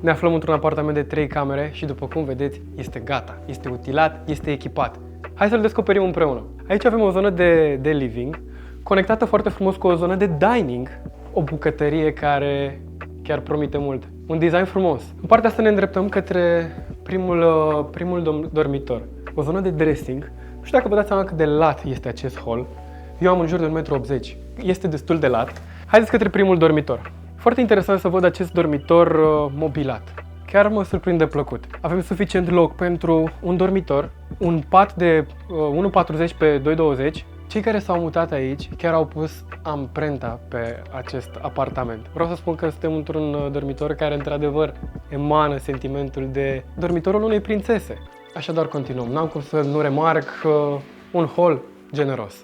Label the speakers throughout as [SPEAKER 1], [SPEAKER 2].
[SPEAKER 1] Ne aflăm într-un apartament de 3 camere și după cum vedeți, este gata, este utilat, este echipat. Hai să-l descoperim împreună. Aici avem o zonă de living, conectată foarte frumos cu o zonă de dining, o bucătărie care chiar promite mult. Un design frumos. În partea asta ne îndreptăm către primul dormitor. O zonă de dressing. Nu știu dacă vă dați seama cât de lat este acest hol. Eu am în jur de 1,80 m. Este destul de lat. Haideți către primul dormitor. Foarte interesant să văd acest dormitor mobilat. Chiar mă surprinde plăcut. Avem suficient loc pentru un dormitor, un pat de 1,40 pe 2,20. Cei care s-au mutat aici chiar au pus amprenta pe acest apartament. Vreau să spun că suntem într-un dormitor care într-adevăr emană sentimentul de dormitorul unei prințese. Așadar continuăm. N-am cum să nu remarc un hol generos.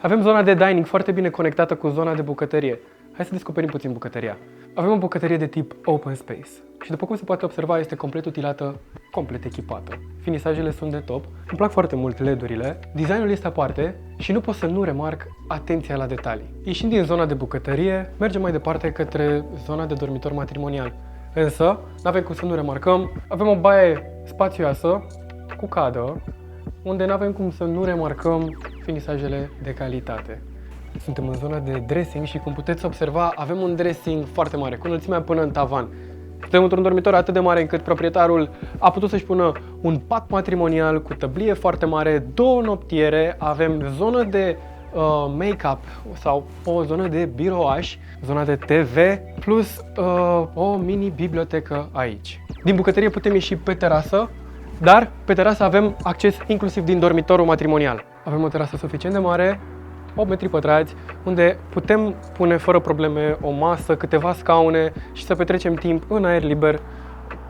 [SPEAKER 1] Avem zona de dining foarte bine conectată cu zona de bucătărie. Hai să descoperim puțin bucătăria. Avem o bucătărie de tip open space și după cum se poate observa este complet utilată, complet echipată. Finisajele sunt de top, îmi plac foarte mult LED-urile, designul este aparte și nu pot să nu remarc atenția la detalii. Ieșind din zona de bucătărie, mergem mai departe către zona de dormitor matrimonial. Însă, n-avem cum să nu remarcăm, avem o baie spațioasă, cu cadă, unde n-avem cum să nu remarcăm finisajele de calitate. Suntem în zona de dressing și cum puteți observa avem un dressing foarte mare, cu înălțimea până în tavan. Suntem într-un dormitor atât de mare încât proprietarul a putut să-și pună un pat matrimonial cu tăblie foarte mare, 2 noptiere, avem zonă de make-up sau o zonă de birouaș, zona de TV, plus o mini-bibliotecă aici. Din bucătărie putem ieși pe terasă, dar pe terasă avem acces inclusiv din dormitorul matrimonial. Avem o terasă suficient de mare, 8 metri pătrați, unde putem pune fără probleme o masă, câteva scaune și să petrecem timp în aer liber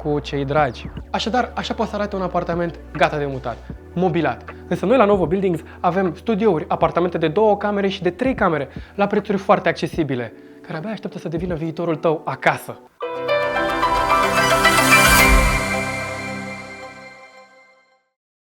[SPEAKER 1] cu cei dragi. Așadar, așa poate să arate un apartament gata de mutat, mobilat. Însă noi la Novo Buildings avem studiouri, apartamente de 2 camere și de 3 camere, la prețuri foarte accesibile, care abia așteaptă să devină viitorul tău acasă.